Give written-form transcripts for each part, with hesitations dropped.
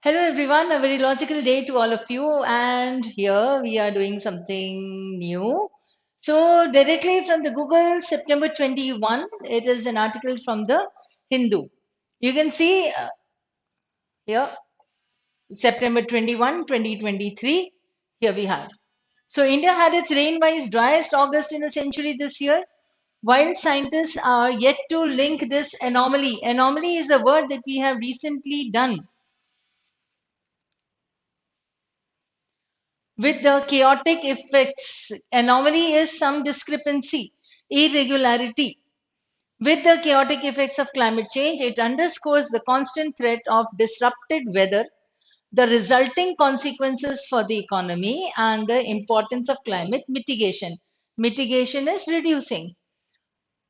Hello everyone, a very logical day to all of you, and here we are doing something new. So, directly from the Google September 21, it is an article from the Hindu. You can see here September 21, 2023. Here we have. So, India had its rain wise driest August in a century this year. While scientists are yet to link this anomaly is a word that we have recently done with the chaotic effects. Anomaly is some discrepancy, irregularity. With the chaotic effects of climate change, it underscores the constant threat of disrupted weather, the resulting consequences for the economy, and the importance of climate mitigation. Mitigation is reducing.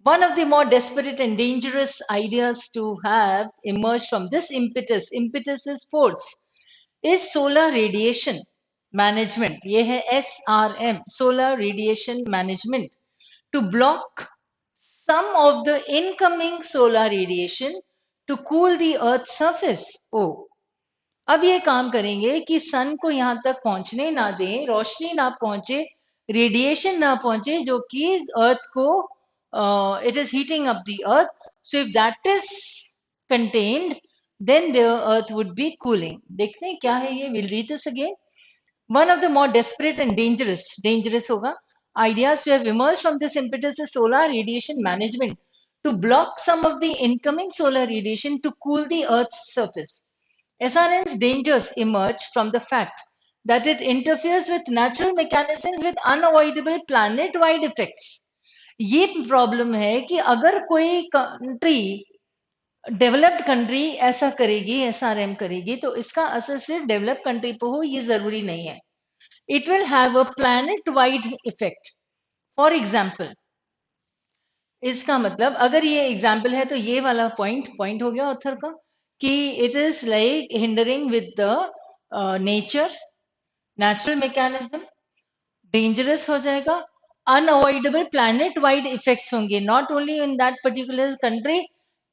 One of the more desperate and dangerous ideas to have emerged from this impetus is force, is solar radiation management ये है SRM solar radiation management to block some of the incoming solar radiation to cool the earth's surface. ओ अब ये काम करेंगे कि सन को यहाँ तक पहुंचने ना दें, रोशनी ना पहुंचे, रेडिएशन ना पहुंचे जो कि अर्थ को it is heating up the earth. So if that is contained then the earth would be cooling. देखते हैं क्या है ये. Will read this again. One of the more desperate and dangerous hoga, ideas to have emerged from this impetus is solar radiation management to block some of the incoming solar radiation to cool the Earth's surface. SRN's dangers emerge from the fact that it interferes with natural mechanisms with unavoidable planet-wide effects. ये problem है कि अगर कोई country developed country ऐसा करेगी, SRM करेगी, तो इसका असर सिर्फ डेवलप्ड कंट्री पे हो ये जरूरी नहीं है. It will have a planet-wide effect. For example, इसका मतलब अगर ये एग्जाम्पल है तो ये वाला पॉइंट हो गया ऑथर का कि it is like hindering with the natural mechanism, dangerous हो जाएगा, अनअवॉइडेबल प्लैनेट वाइड इफेक्ट्स होंगे, not only in that particular country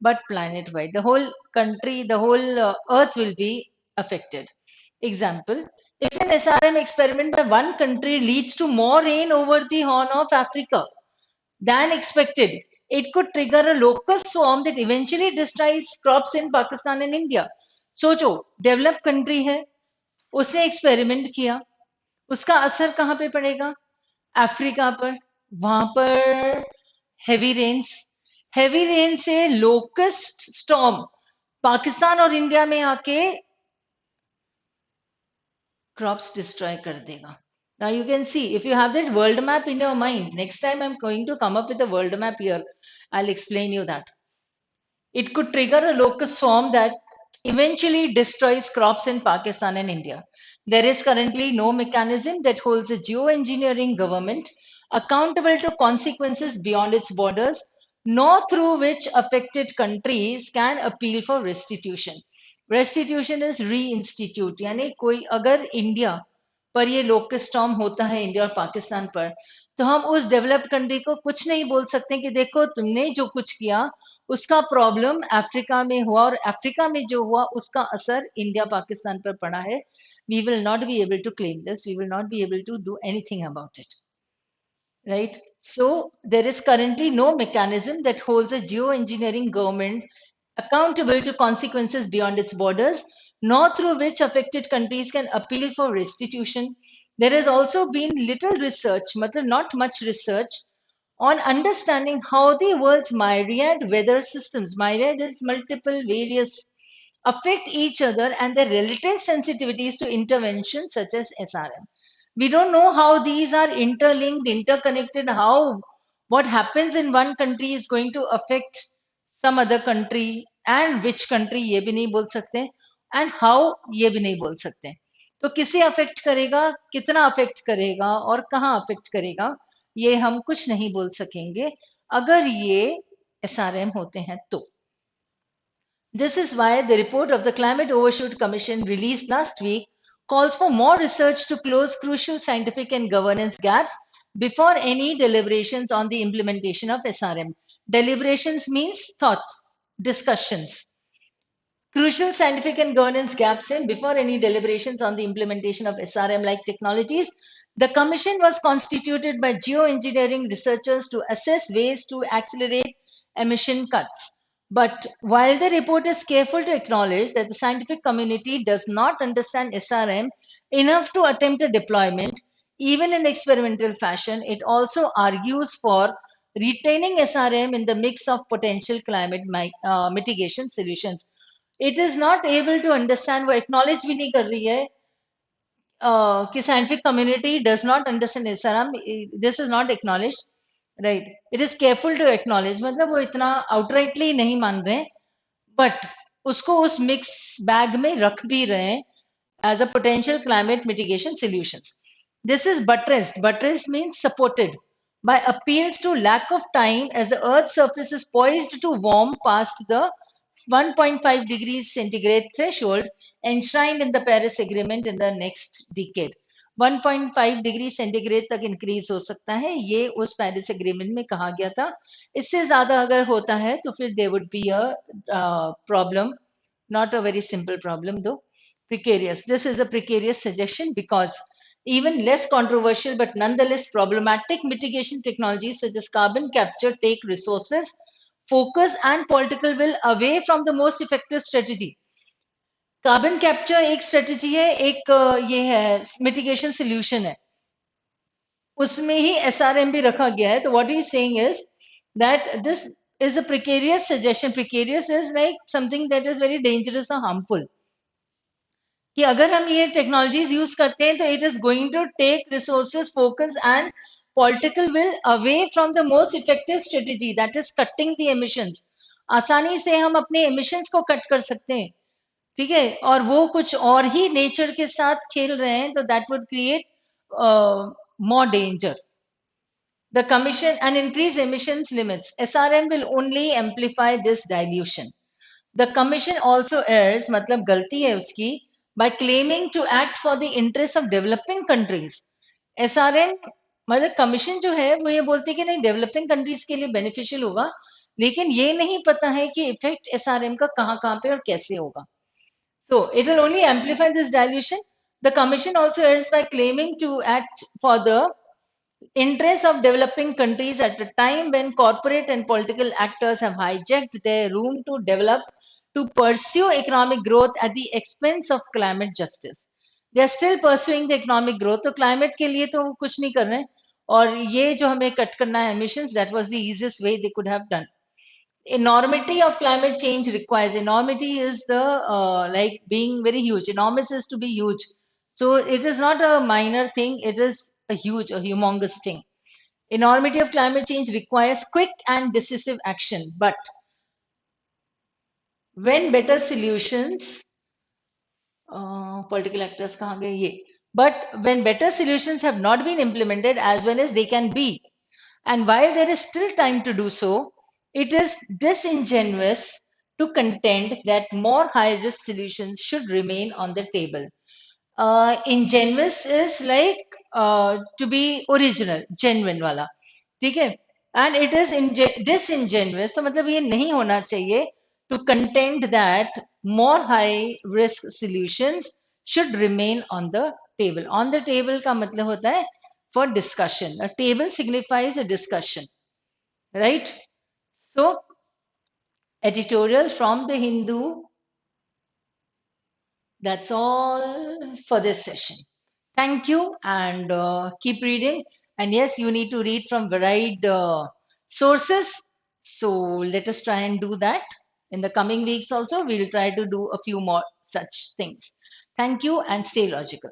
but planet wide. The whole country, the whole earth will be affected. Example, if an SRM experiment by one country leads to more rain over the Horn of Africa than expected, it could trigger a locust swarm that eventually destroys crops in Pakistan and India. सोचो, develop country है, उसने experiment किया, उसका असर कहाँ पे पड़ेगा? Africa पर. वहां पर हैवी रेन से लोकस्ट स्टॉर्म पाकिस्तान और इंडिया में आके क्रॉप्स डिस्ट्रॉय कर देगा. Now you can see, if you have that world map in your mind, next time I'm going to come up with a world map here, I'll explain you that. It could trigger a locust swarm that eventually destroys crops in Pakistan and India. There is currently no mechanism that holds a geoengineering government accountable to consequences beyond its borders, nor through which affected countries can appeal for restitution. Restitution is reinstitute, यानी कोई अगर India पर ये locust storm होता है India और पाकिस्तान पर, तो हम उस डेवलप्ड कंट्री को कुछ नहीं बोल सकते कि देखो तुमने जो कुछ किया उसका प्रॉब्लम अफ्रीका में हुआ और अफ्रीका में जो हुआ उसका असर इंडिया पाकिस्तान पर पड़ा है. We will not be able to claim this. We will not be able to do anything about it. Right? So there is currently no mechanism that holds a geoengineering government accountable to consequences beyond its borders, nor through which affected countries can appeal for restitution. There has also been little research, matlab not much research, on understanding how the world's myriad weather systems, myriad is multiple, various, affect each other and their relative sensitivities to intervention such as SRM. We don't know how these are interlinked, interconnected, how what happens in one country is going to affect some other country, and which country ये भी नहीं बोल सकते, and how ये भी नहीं बोल सकते. तो किसे अफेक्ट करेगा, कितना अफेक्ट करेगा और कहाँ अफेक्ट करेगा, ये हम कुछ नहीं बोल सकेंगे अगर ये एसआरएम होते हैं तो. This is why the report of the Climate Overshoot Commission released last week calls for more research to close crucial scientific and governance gaps before any deliberations on the implementation of SRM. Deliberations means thoughts, discussions. Crucial scientific and governance gaps in before any deliberations on the implementation of SRM like technologies. The commission was constituted by geoengineering researchers to assess ways to accelerate emission cuts. But while the report is careful to acknowledge that the scientific community does not understand SRM enough to attempt a deployment, even in experimental fashion, it also argues for retaining SRM in the mix of potential climate mitigation solutions. It is not able to understand, वो acknowledge भी नहीं कर रही है कि scientific community does not understand SRM. This is not acknowledged, right? It is careful to acknowledge, मतलब वो इतना outrightly नहीं मान रहे हैं, but उसको उस mix bag में रख भी रहे हैं as a potential climate mitigation solutions. This is buttressed. Buttressed means supported by appeals to lack of time as the Earth's surface is poised to warm past the 1.5 degrees centigrade threshold enshrined in the Paris Agreement in the next decade. 1.5 degree centigrade तक increase हो सकता है, ये उस Paris agreement में कहा गया था. इससे ज्यादा अगर होता है तो फिर they would be a problem, not a very simple problem though. Precarious. This is a precarious suggestion because even less controversial but nonetheless problematic mitigation technologies such as carbon capture take resources, focus, and political will away from the most effective strategy. Carbon capture एक strategy है, एक ये है mitigation solution है, उसमें ही SRM भी रखा गया है. तो what he saying is that this is a precarious suggestion. Precarious is like something that is very dangerous or harmful. कि अगर हम ये टेक्नोलॉजीज यूज करते हैं तो it is going to take resources, focus and political will away from the most effective strategy that is cutting the emissions. आसानी से हम अपने एमिशंस को कट कर सकते हैं, ठीक है, और वो कुछ और ही नेचर के साथ खेल रहे हैं, तो that would create more danger. The Commission and increase emissions limits. SRM will only amplify this dilution. The Commission also errs, मतलब गलती है उसकी, by claiming to act for the interests of developing countries. SRM मतलब commission जो है वो ये बोलती है कि नहीं डेवलपिंग कंट्रीज के लिए बेनिफिशियल होगा, लेकिन ये नहीं पता है कि इफेक्ट एसआरएम का कहाँ पे और कैसे होगा. So it will only amplify this dilution. The Commission also errs by claiming to act for the interests of developing countries at a time when corporate and political actors have hijacked their room to develop to pursue economic growth at the expense of climate justice. They are still pursuing the economic growth. तो climate के लिए तो कुछ नहीं कर रहे हैं, और ये जो हमें कट करना है emissions, that was the easiest way they could have done. Enormity of climate change requires, enormity is the like being very huge. Enormous is to be huge, so it is not a minor thing, it is a huge, a humongous thing. Enormity of climate change requires quick and decisive action, but when better solutions, political actors कहाँ गए ये, but when better solutions have not been implemented as well as they can be, and while there is still time to do so, it is disingenuous to contend that more high risk solutions should remain on the table. Ingenuous is like to be original, genuine वाला, ठीक है, and it is disingenuous, तो मतलब ये नहीं होना चाहिए to contend that more high risk solutions should remain on the table. On the table का मतलब होता है for discussion. A table signifies a discussion, right? So, editorial from the Hindu. That's all for this session. Thank you, and keep reading. And yes, you need to read from varied sources. So let us try and do that. In the coming weeks also, we'll try to do a few more such things. Thank you and stay logical.